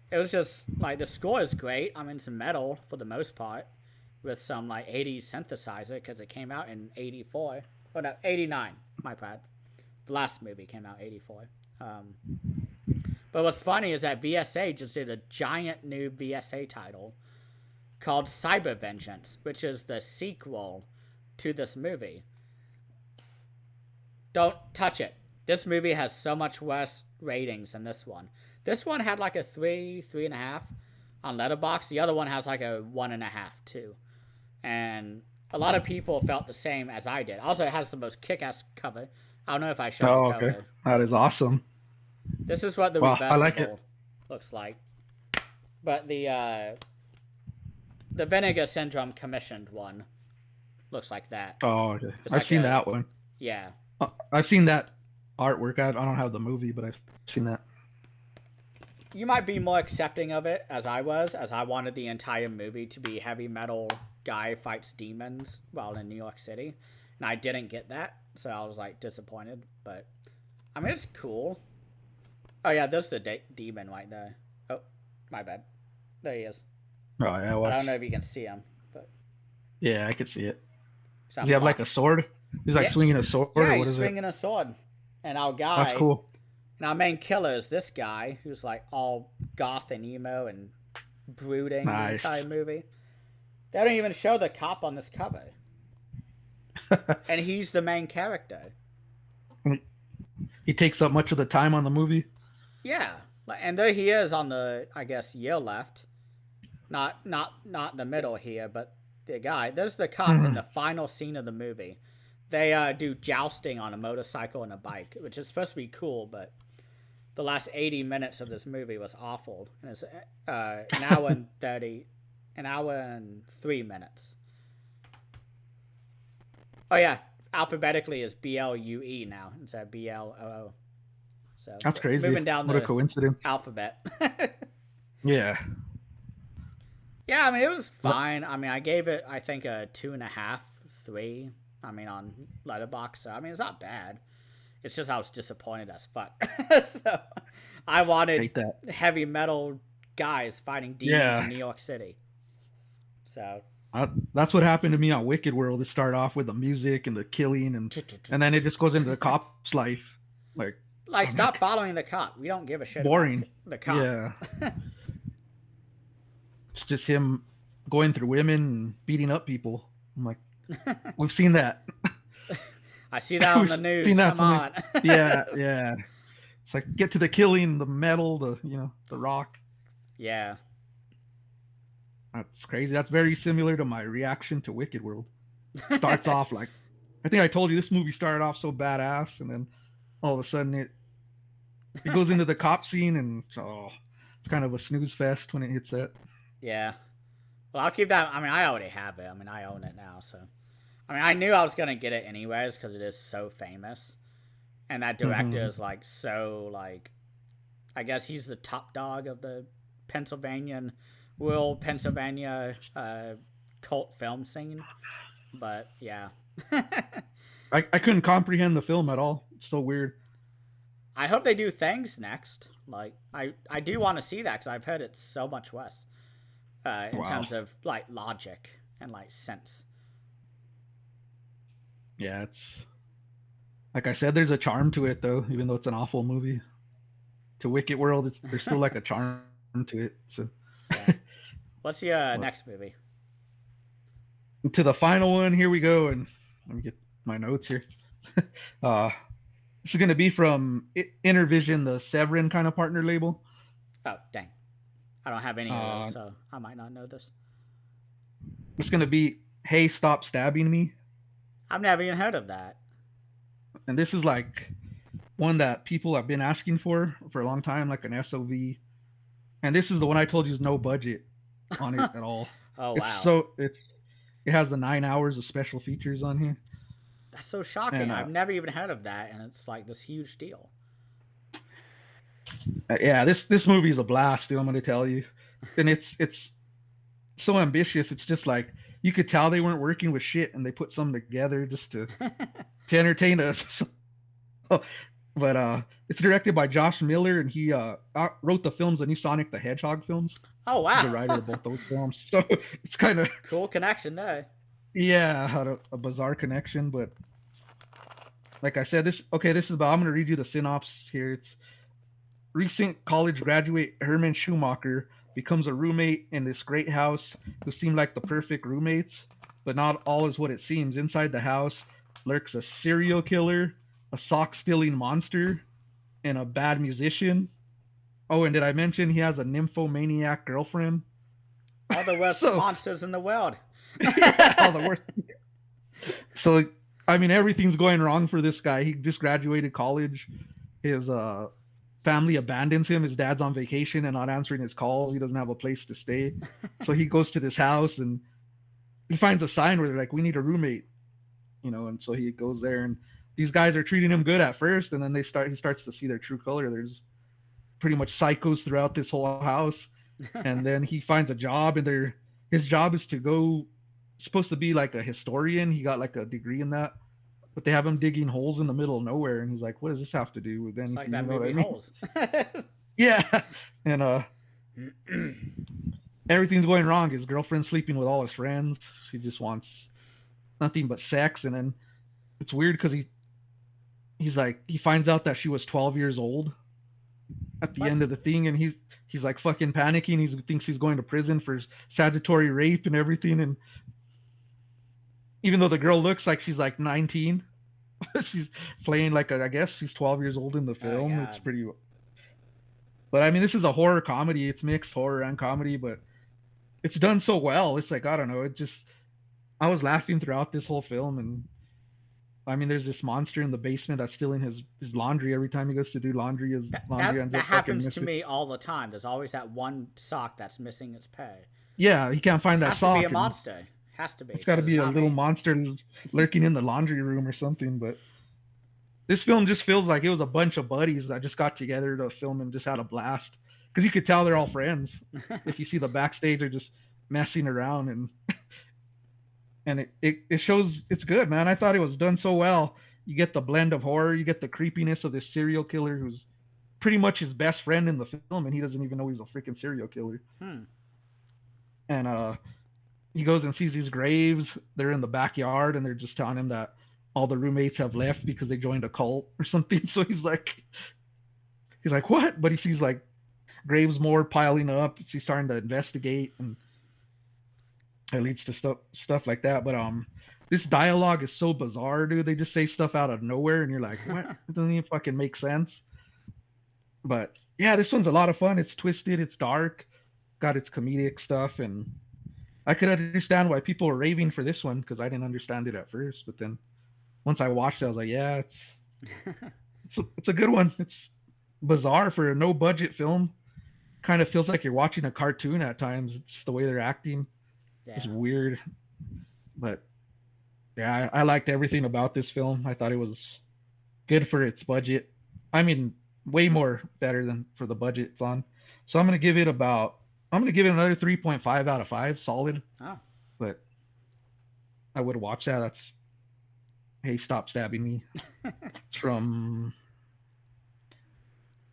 it was just like, the score is great. I mean, it's metal for the most part, with some like 80s synthesizer, because it came out in 84. Oh no, 89. My bad. The last movie came out 84. But what's funny is that VSA just did a giant new VSA title called Cyber Vengeance, which is the sequel to this movie. Don't touch it. This movie has so much worse ratings than this one. This one had like a 3.5 on Letterboxd. The other one has like a 1.5 too. And a lot of people felt the same as I did. Also, it has the most kick-ass cover. I don't know if I showed the cover. Okay. That is awesome. This is what the reversible looks like. But the Vinegar Syndrome commissioned one looks like that. Oh, okay. It's I've like seen that one. Yeah. I've seen that artwork. I don't have the movie, but I've seen that. You might be more accepting of it as I was, as I wanted the entire movie to be heavy metal guy fights demons while in New York City. And I didn't get that, so I was like disappointed. But I mean, it's cool. Oh yeah, there's the demon right there. Oh, my bad. There he is. Oh yeah. Well, I don't know if you can see him, but yeah, I could see it. Does he have like a sword? He's like swinging a sword. Yeah, or he's swinging a sword. And our guy. That's cool. And our main killer is this guy who's like all goth and emo and brooding the entire movie. They don't even show the cop on this cover. And he's the main character. He takes up much of the time on the movie. Yeah. And there he is on the, I guess, year left. Not the middle here, but the guy. There's the cop in the final scene of the movie. They do jousting on a motorcycle and a bike, which is supposed to be cool, but the last 80 minutes of this movie was awful. And it's an hour and 30, An hour and 3 minutes. Oh yeah, alphabetically is BLUE now instead of BLOO. So That's crazy. moving down What a the coincidence. alphabet. Yeah. Yeah, I mean it was What? fine. I mean I gave it I think a 2.5, 3. I mean on Letterboxd. So I mean it's not bad. It's just I was disappointed as fuck. So I wanted Hate that. heavy metal guys fighting demons in Yeah. New York City. So That's what happened to me on Wicked World. It started off with the music and the killing, and then it just goes into the cop's life. Like, like I'm stop like, following the cop. We don't give a shit about boring. the cop. Yeah. It's just him going through women and beating up people. I'm like, we've seen that. I see that on We've the seen news. that Come so many. on. Yeah, yeah. It's like get to the killing, the metal, the rock. Yeah. That's crazy. That's very similar to my reaction to Wicked World. Starts off like, I think I told you this movie started off so badass, and then all of a sudden it goes into the cop scene, and it's kind of a snooze fest when it hits that. Yeah. Well, I'll keep that. I mean, I already have it. I mean, I own it now. So, I mean, I knew I was going to get it anyways because it is so famous. And that director Mm-hmm. is like, so, like, I guess he's the top dog of the rural Pennsylvania cult film scene. But, yeah. I couldn't comprehend the film at all. It's so weird. I hope they do Things next. Like, I do want to see that because I've heard it's so much worse in Wow. terms of, like, logic and, like, sense. Yeah, it's like I said. There's a charm to it, though, even though it's an awful movie. To Wicked World, there's still like a charm to it. So, Yeah. What's your well, next movie? to the final one, here we go, and let me get my notes here. uh, this is gonna be from Intervision, the Severin kind of partner label. Oh, dang. I don't have any of those, Uh, so I might not know this. it's gonna be Hey, Stop Stabbing Me, I've never even heard of that. and this is like one that people have been asking for a long time, like an SOV. And this is the one I told you is no budget on it at all. Oh, It's wow. so it has the 9 hours of special features on here, That's so shocking. and I've never even heard of that, and it's like this huge deal. yeah, this movie is a blast, dude. I'm gonna tell you, and it's so ambitious. It's just like you could tell they weren't working with shit, and they put something together just to entertain us. So, but it's directed by Josh Miller, and he wrote the films, the new Sonic the Hedgehog films. Oh, He's wow. the writer of both those films, so it's kind of Cool connection there. yeah, had a bizarre connection. But like I said, this is about. I'm gonna read you the synopsis here. It's recent college graduate Herman Schumacher becomes a roommate in this great house who seem like the perfect roommates, but not all is what it seems. Inside the house lurks a serial killer, a sock stealing monster, and a bad musician. Oh, and did I mention he has a nymphomaniac girlfriend? All the worst So, monsters in the world. yeah, all the worst. So, I mean, everything's going wrong for this guy. He just graduated college. His family abandons him. His dad's on vacation and not answering his calls. He doesn't have a place to stay. So he goes to this house and he finds a sign where they're like, "We need a roommate," and so he goes there and these guys are treating him good at first, and then he starts to see their true color. There's pretty much psychos throughout this whole house, and then he finds a job, and his job is to go, supposed to be like a historian. He got like a degree in that, but they have him digging holes in the middle of nowhere, and he's like, "What does this have to do with It's like anything?" You that know what movie I mean? Holes. Yeah, and everything's going wrong. His girlfriend's sleeping with all his friends. She just wants nothing but sex, and then it's weird because he's like he finds out that she was 12 years old at the What? end of the thing, and he's like fucking panicking. He thinks he's going to prison for statutory rape and everything, and even though the girl looks like she's like 19, she's playing like I guess she's 12 years old in the Oh, film. It's God. pretty. But I mean, this is a horror comedy. It's mixed horror and comedy, but it's done so well. It's like I don't know. It just I was laughing throughout this whole film, and I mean, there's this monster in the basement that's stealing his laundry every time he goes to do laundry. His That, laundry that, ends that up fucking happens to missing. me all the time. There's always that one sock that's missing its pay. Yeah, he can't find that Has to be a sock, and monster. Has to be, it's got to because it's be a not little me. monster lurking in the laundry room or something. But this film just feels like it was a bunch of buddies that just got together to film and just had a blast. Because you could tell they're all friends. If you see the backstage, they're just messing around, and it shows it's good, man. I thought it was done so well. You get the blend of horror, you get the creepiness of this serial killer who's pretty much his best friend in the film, and he doesn't even know he's a freaking serial killer. Hmm. And he goes and sees these graves. They're in the backyard, and they're just telling him that all the roommates have left because they joined a cult or something. So he's like, what? But he sees like graves more piling up. He's starting to investigate, and it leads to stuff like that. But this dialogue is so bizarre, dude. They just say stuff out of nowhere, and you're like, what? It doesn't even fucking make sense. But yeah, this one's a lot of fun. It's twisted, it's dark, got its comedic stuff, and I could understand why people were raving for this one because I didn't understand it at first. But then once I watched it, I was like, yeah, it's a good one. It's bizarre for a no budget film. Kind of feels like you're watching a cartoon at times. It's the way they're acting. It's Yeah. weird, but yeah, I liked everything about this film. I thought it was good for its budget. I mean, way more better than for the budget it's on. So I'm gonna give it another 3.5 out of 5, solid. Oh. But I would watch that. That's Hey, Stop Stabbing Me. It's from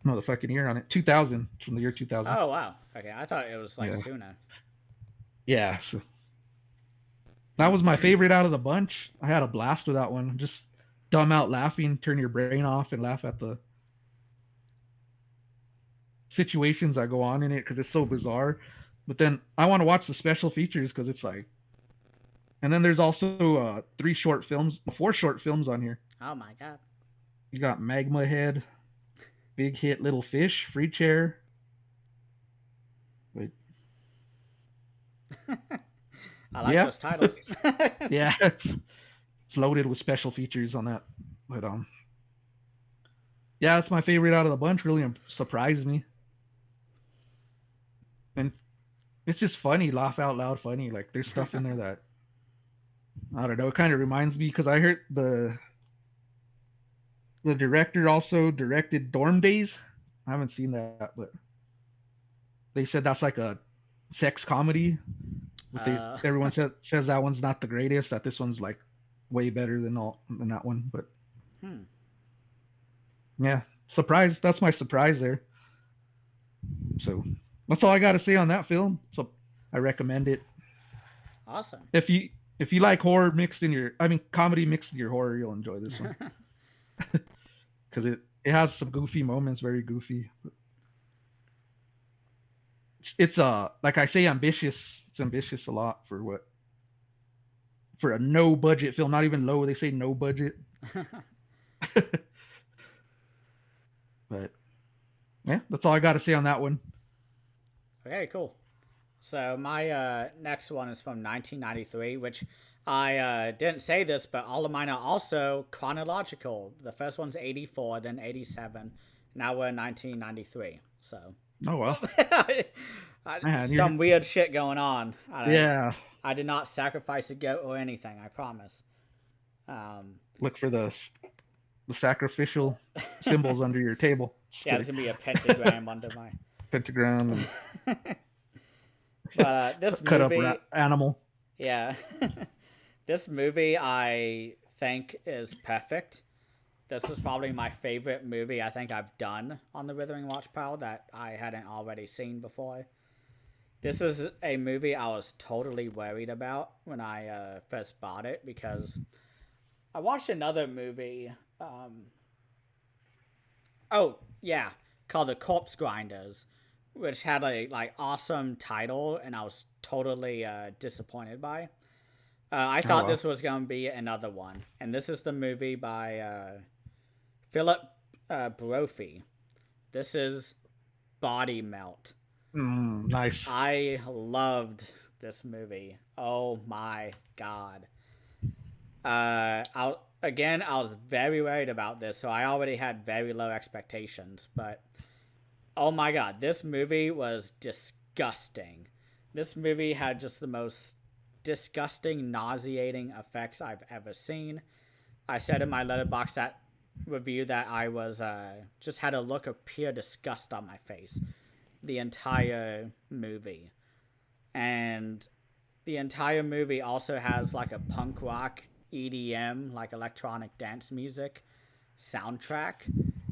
no the fucking year on it, 2000. It's from the year 2000. Oh wow. Okay, I thought it was like Yeah, sooner. yeah. So that Hmm. was my favorite out of the bunch. I had a blast with that one. Just dumb out laughing, turn your brain off, and laugh at the situations that go on in it because it's so bizarre. But then I want to watch the special features because it's like, and then there's also four short films on here. Oh my god. You got Magma Head, Big Hit, Little Fish, Free Chair. Wait, I like yeah, those titles. yeah, it's loaded with special features on that. But yeah, it's my favorite out of the bunch. Really surprised me, and it's just funny, laugh out loud funny. Like there's stuff in there that I don't know. It kind of reminds me because I heard the director also directed Dorm Days. I haven't seen that, but they said that's like a sex comedy. But uh, everyone says that one's not the greatest. That this one's like way better than that one. But hmm. yeah, surprise. That's my surprise there. So that's all I got to say on that film. So I recommend it. Awesome. If you like horror mixed in your, I mean comedy mixed in your horror, you'll enjoy this one because it has some goofy moments, very goofy. It's like I say, ambitious. It's ambitious a lot for a no budget film, not even low. They say no budget. But yeah, that's all I got to say on that one. Okay, cool. So my next one is from 1993, which I didn't say this, but all of mine are also chronological. The first one's 84, then 87. Now we're in 1993. So Oh well, man, some weird shit going on. yeah. I did not sacrifice a goat or anything. I promise. Um, Look for the sacrificial symbols under your table. Just yeah, there's kidding. gonna be a pentagram under my. Pentagram and But this cut up movie, animal. yeah, this movie I think is perfect. This is probably my favorite movie I think I've done on the Withering Watchpile that I hadn't already seen before. This is a movie I was totally worried about when I first bought it because I watched another movie. Oh yeah, called The Corpse Grinders, which had a like awesome title, and I was totally disappointed by. I Oh thought well. this was gonna be another one, and this is the movie by Philip Brophy. This is Body Melt. Nice. I loved this movie. Oh my god. I was very worried about this, so I already had very low expectations. But oh my god, this movie was disgusting. this movie had just the most disgusting, nauseating effects I've ever seen. I said in my letterbox that review that I was just had a look of pure disgust on my face the entire movie. And the entire movie also has like a punk rock EDM, like electronic dance music soundtrack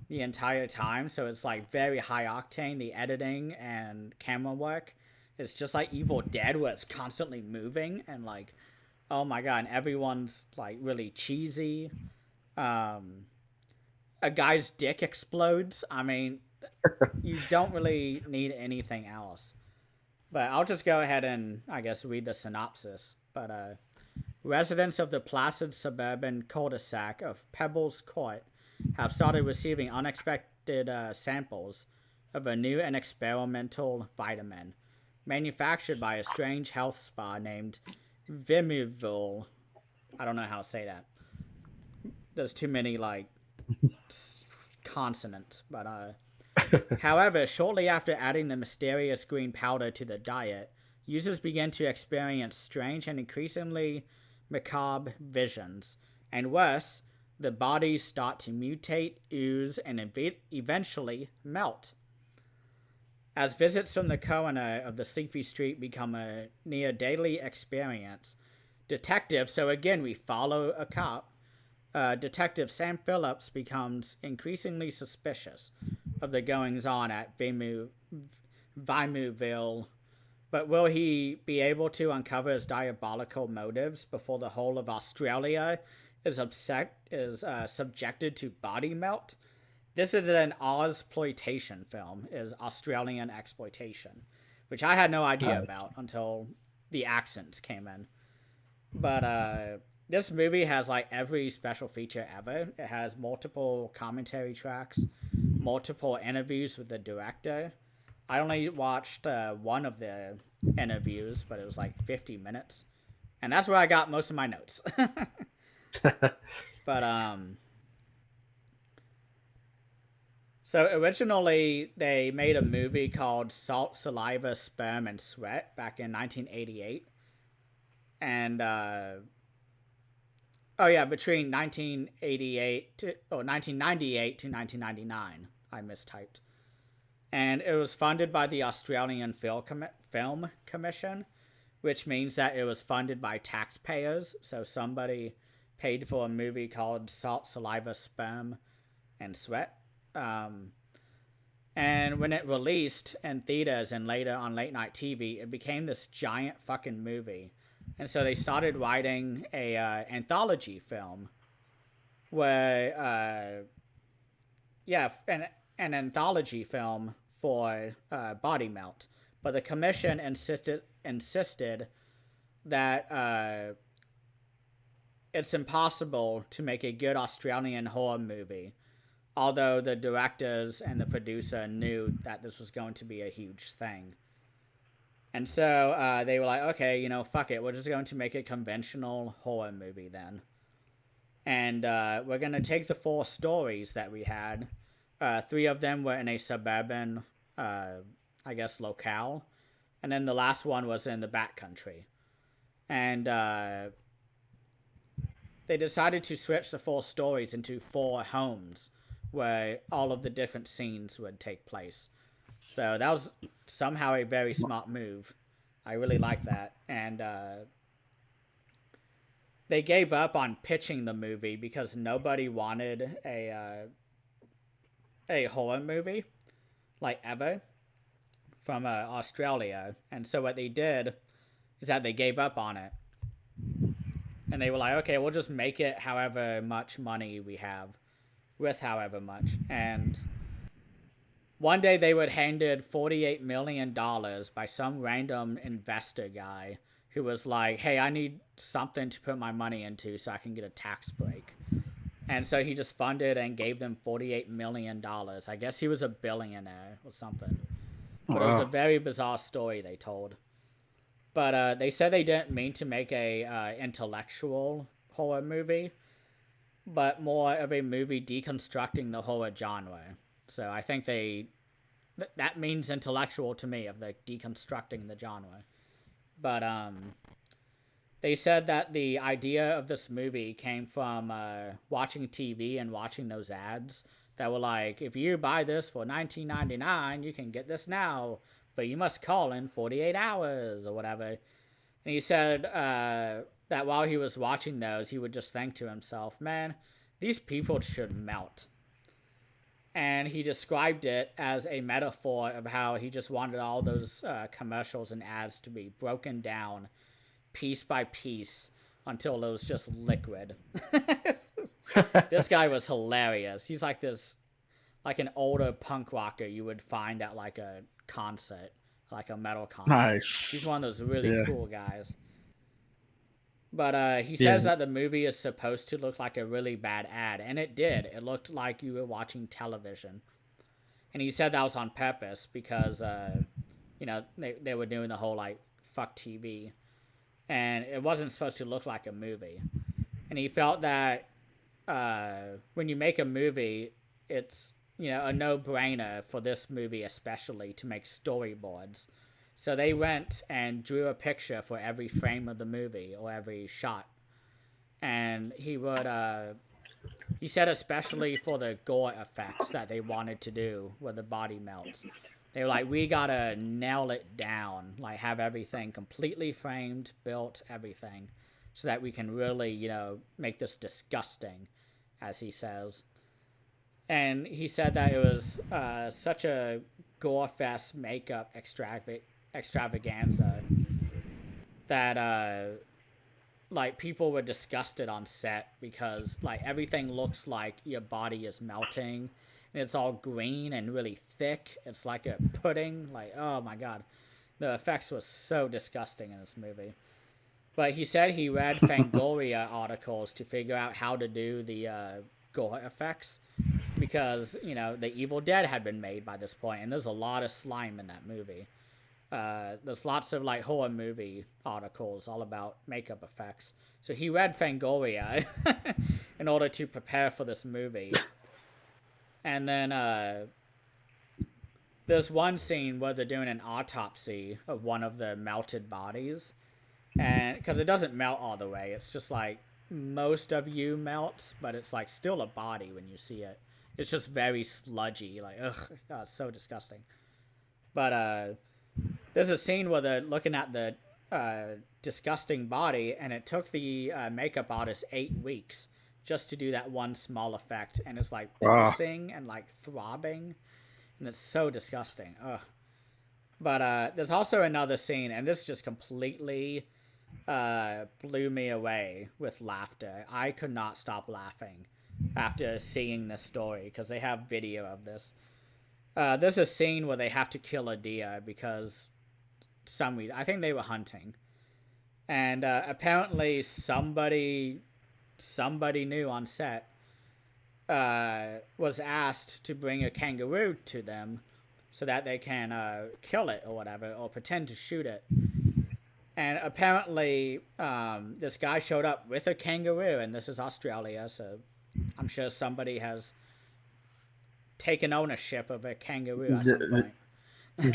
the entire time. So it's like very high octane. The editing and camera work. It's just like Evil Dead where it's constantly moving and like, oh my god, and everyone's like really cheesy. Um, a guy's dick explodes. I mean, you don't really need anything else. But I'll just go ahead and, I guess, read the synopsis. But residents of the placid suburban cul-de-sac of Pebbles Court have started receiving unexpected samples of a new and experimental vitamin manufactured by a strange health spa named Vimuville. I don't know how to say that. There's too many, like, consonants. But, however, shortly after adding the mysterious green powder to the diet, users began to experience strange and increasingly macabre visions. And worse, the bodies start to mutate, ooze, and eventually melt. As visits from the coroner of the Sleepy Street become a near daily experience, so again, we follow a cop. Detective Sam Phillips becomes increasingly suspicious of the goings on at Vimuville, but will he be able to uncover his diabolical motives before the whole of Australia is subjected to body melt? This is an Ozploitation film, is Australian exploitation, which I had no idea about until the accents came in. But this movie has like every special feature ever. It has multiple commentary tracks, multiple interviews with the director. I only watched one of the interviews, but it was like 50 minutes. And that's where I got most of my notes. But so originally they made a movie called Salt, Saliva, Sperm, and Sweat back in 1988. And between 1998 to 1999. I mistyped. And it was funded by the Australian Film Commission, which means that it was funded by taxpayers. So somebody paid for a movie called Salt, Saliva, Sperm, and Sweat. And when it released in theaters and later on late night TV, it became this giant fucking movie. And so they started writing a anthology film where, an anthology film for Body Melt. But the commission insisted that it's impossible to make a good Australian horror movie, although the directors and the producer knew that this was going to be a huge thing. And so they were like, okay, fuck it. We're just going to make a conventional horror movie then. And we're going to take the 4 stories that we had. 3 of them were in a suburban, locale. And then the last one was in the backcountry. And they decided to switch the 4 stories into 4 homes where all of the different scenes would take place. So that was somehow a very smart move. I really like that. And they gave up on pitching the movie because nobody wanted a horror movie, like ever, from Australia. And so what they did is that they gave up on it. And they were like, okay, we'll just make it however much money we have, with however much. And one day they were handed $48 million by some random investor guy who was like, hey, I need something to put my money into so I can get a tax break. And so he just funded and gave them $48 million. I guess he was a billionaire or something. But It was a very bizarre story they told. But they said they didn't mean to make a intellectual horror movie, but more of a movie deconstructing the horror genre. So I think that means intellectual to me, of the deconstructing the genre. but they said that the idea of this movie came from watching TV and watching those ads that were like, if you buy this for $19.99, you can get this now, but you must call in 48 hours or whatever. And he said that while he was watching those, he would just think to himself, man, these people should melt. And he described it as a metaphor of how he just wanted all those commercials and ads to be broken down piece by piece until it was just liquid. This guy was hilarious. He's like an older punk rocker you would find at like a concert, like a metal concert. Nice. He's one of those really cool guys. But he says that the movie is supposed to look like a really bad ad, and it did. It looked like you were watching television. And he said that was on purpose because, they were doing the whole, like, fuck TV. And it wasn't supposed to look like a movie. And he felt that when you make a movie, it's, a no-brainer for this movie especially to make storyboards. So they went and drew a picture for every frame of the movie or every shot. And he said especially for the gore effects that they wanted to do where the body melts. They were like, we gotta nail it down, like have everything completely framed, built, everything, so that we can really, make this disgusting, as he says. And he said that it was such a gore-fest makeup extravaganza that like people were disgusted on set because like everything looks like your body is melting and it's all green and really thick. It's like a pudding. Like, oh my god, the effects was so disgusting in this movie. But he said he read Fangoria articles to figure out how to do the gore effects because the Evil Dead had been made by this point and there's a lot of slime in that movie. There's lots of like horror movie articles all about makeup effects. So he read Fangoria in order to prepare for this movie. And then there's one scene where they're doing an autopsy of one of the melted bodies. And because it doesn't melt all the way, it's just like most of you melts, but it's like still a body when you see it. It's just very sludgy, like ugh, God, it's so disgusting. But there's a scene where they're looking at the disgusting body, and it took the makeup artist 8 weeks just to do that one small effect, and it's like pulsing and like throbbing, and it's so disgusting. Ugh. But there's also another scene, and this just completely blew me away with laughter. I could not stop laughing after seeing this story because they have video of this. There's a scene where they have to kill a deer because some reason, I think they were hunting, and apparently somebody new on set was asked to bring a kangaroo to them so that they can kill it or whatever, or pretend to shoot it. And apparently this guy showed up with a kangaroo, and this is Australia, so I'm sure somebody has taken ownership of a kangaroo at some point.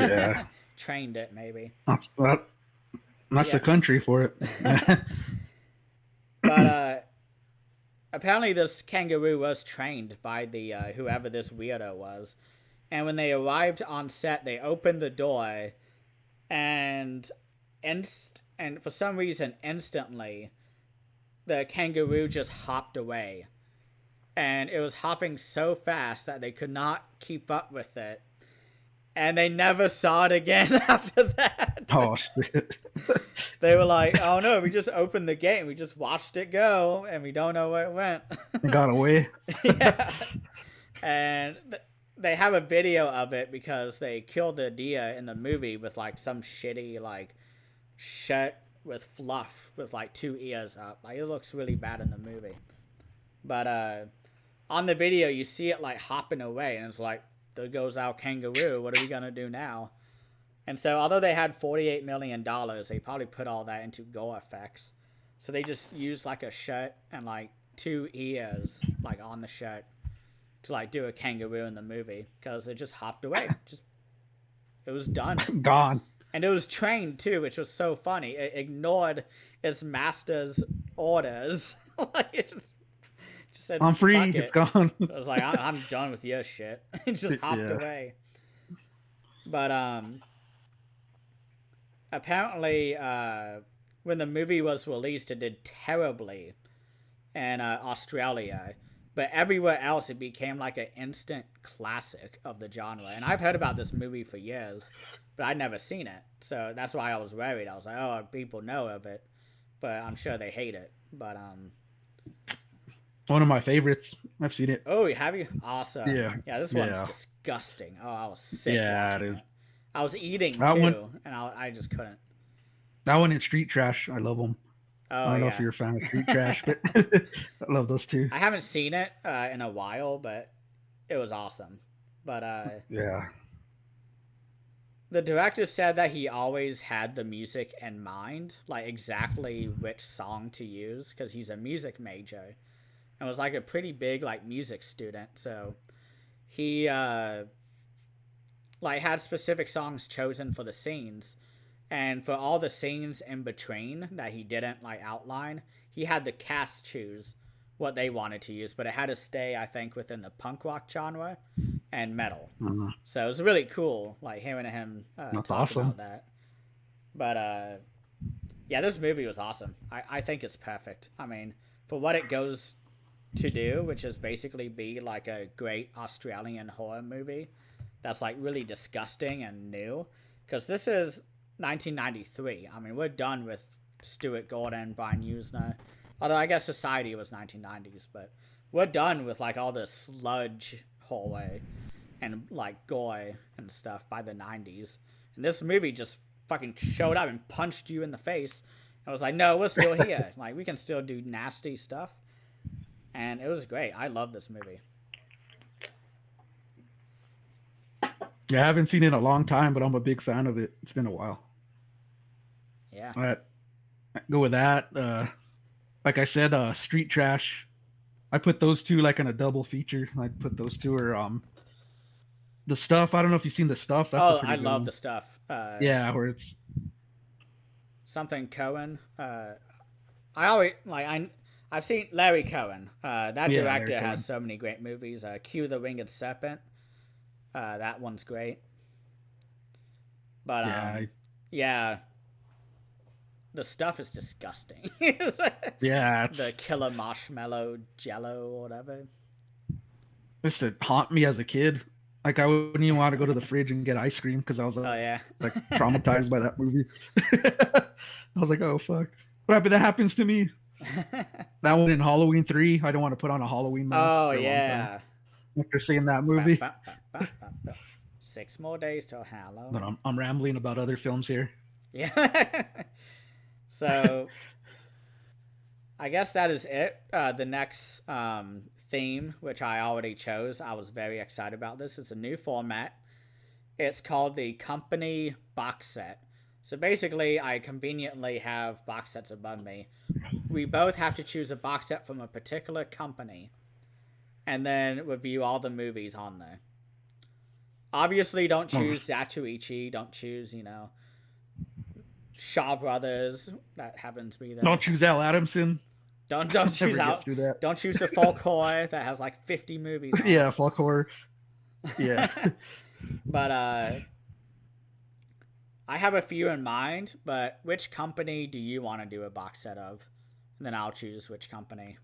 Yeah. Trained it, maybe. That's the country for it. But apparently this kangaroo was trained by the whoever this weirdo was. And when they arrived on set, they opened the door, and for some reason, instantly, the kangaroo just hopped away. And it was hopping so fast that they could not keep up with it. And they never saw it again after that. Oh, shit. They were like, oh no, we just opened the gate and we just watched it go, and we don't know where it went. It got away. Yeah. And they have a video of it because they killed the deer in the movie with like some shitty like shirt with fluff with like 2 ears up. Like it looks really bad in the movie. But on the video you see it like hopping away, and it's like, there goes our kangaroo. What are we gonna do now? And so although they had $48 million, they probably put all that into gore effects. So they just used like a shirt and like 2 ears like on the shirt to like do a kangaroo in the movie because it just hopped away. It was done. Gone. And it was trained too, which was so funny. It ignored its master's orders. Like it just said, I'm free. "Fuck It's it." gone. I was like, I'm done with your shit." It just hopped Yeah. away. But apparently, when the movie was released, it did terribly in Australia. But everywhere else, it became like an instant classic of the genre. And I've heard about this movie for years, but I'd never seen it. So that's why I was worried. I was like, oh, people know of it, but I'm sure they hate it. But One of my favorites. I've seen it. oh, have you? Awesome. Yeah. Yeah, this one's Yeah. disgusting. Oh, I was sick Yeah, it watching is. it. I was eating That one. too, and I just couldn't. That one in Street Trash. I love them. I Oh don't know if yeah, you're a fan of Street Trash, but I love those two. I haven't seen it in a while, but it was awesome. But Yeah. the director said that he always had the music in mind, like exactly which song to use, because he's a music major and was like a pretty big like music student. So he like had specific songs chosen for the scenes, and for all the scenes in between that he didn't like outline, he had the cast choose what they wanted to use, but it had to stay, I think, within the punk rock genre and metal. Uh, So it was really cool, like hearing him that's talk awesome. about that. But yeah, this movie was awesome. I think it's perfect. I mean, for what it goes to do, which is basically be like a great Australian horror movie that's like really disgusting and new. Because this is 1993. I mean, we're done with Stuart Gordon, Brian Usner. Although I guess Society was 1990s, but we're done with like all the sludge horror and like gore and stuff by the 90s. And this movie just fucking showed up and punched you in the face. I was like, no, we're still here. Like, we can still do nasty stuff. And it was great. I love this movie. Yeah, I haven't seen it in a long time, but I'm a big fan of it. It's been a while. Yeah. All right, go with that. Like I said, Street Trash. I put those two like in a double feature. I put those two or the Stuff. I don't know if you've seen the Stuff. That's a Oh, pretty I good love one. the stuff. Yeah, where it's Something Cohen. I always like I've seen Larry Cohen. That yeah, Larry director has Cohen. so many great movies. Q the Winged Serpent. That one's great. But Yeah, yeah, the stuff is disgusting. yeah. The killer marshmallow jello or whatever. Used to haunt me as a kid. Like I wouldn't even want to go to the fridge and get ice cream because I was Oh yeah. like traumatized by that movie. I was like, oh fuck. What happened? That happens to me. That one in Halloween 3. I don't want to put on a Halloween mask Oh for a long time yeah. after seeing that Ba, movie. ba, ba, ba, ba, ba. 6 more days till But Halloween. I'm rambling about other films here. Yeah. So I guess that is it. The next theme, which I already chose, I was very excited about this. It's a new format. It's called the Company Box Set. So basically, I conveniently have box sets above me. We both have to choose a box set from a particular company and then review all the movies on there. Obviously, don't Oh, choose Zatuichi. Don't choose, Shaw Brothers. That happens to be there. don't choose Al Adamson. Don't Never choose get out. through that. Don't choose the folk horror that has like 50 movies on Yeah, folk horror. Yeah. it. But I have a few in mind. But which company do you want to do a box set of? And then I'll choose which company.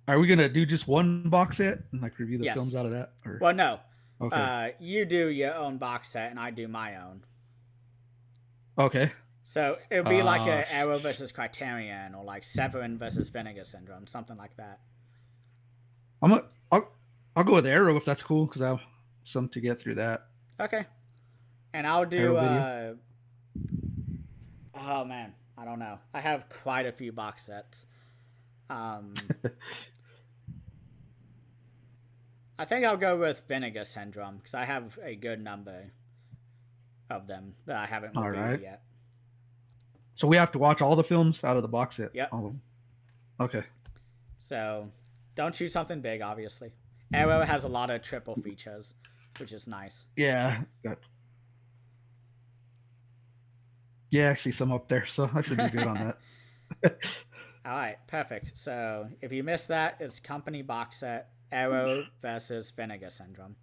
Are we gonna do just one box set and like review the Yes. films out of that? Or Well, no. okay, You do your own box set, and I do my own. okay. So it would be like Uh, a Arrow versus Criterion, or like Severin versus Vinegar Syndrome, something like that. I'm a, I'll go with Arrow if that's cool because I have some to get through that. Okay. And I'll do. Arrow video. Oh man, I don't know. I have quite a few box sets. I think I'll go with Vinegar Syndrome because I have a good number of them that I haven't All reviewed right. yet. So we have to watch all the films out of the box set. Yep. All of them. Okay. So don't choose something big, obviously. Arrow has a lot of triple features, which is nice. Yeah. That, Yeah, I see some up there, so I should be good on that. All right, perfect. So if you missed that, it's company box set Arrow versus Vinegar Syndrome.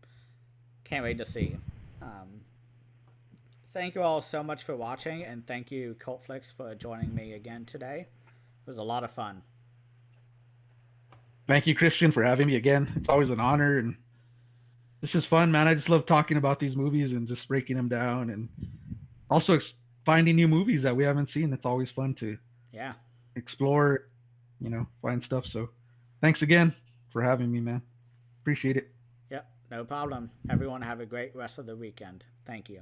Can't wait to see. Um, Thank you all so much for watching, and thank you, Cultflix, for joining me again today. It was a lot of fun. Thank you, Christian, for having me again. It's always an honor, and this is fun, man. I just love talking about these movies and just breaking them down, and also finding new movies that we haven't seen. It's always fun to Yeah. explore, find stuff. So, thanks again for having me, man. Appreciate it. Yep. No problem. Everyone have a great rest of the weekend. Thank you.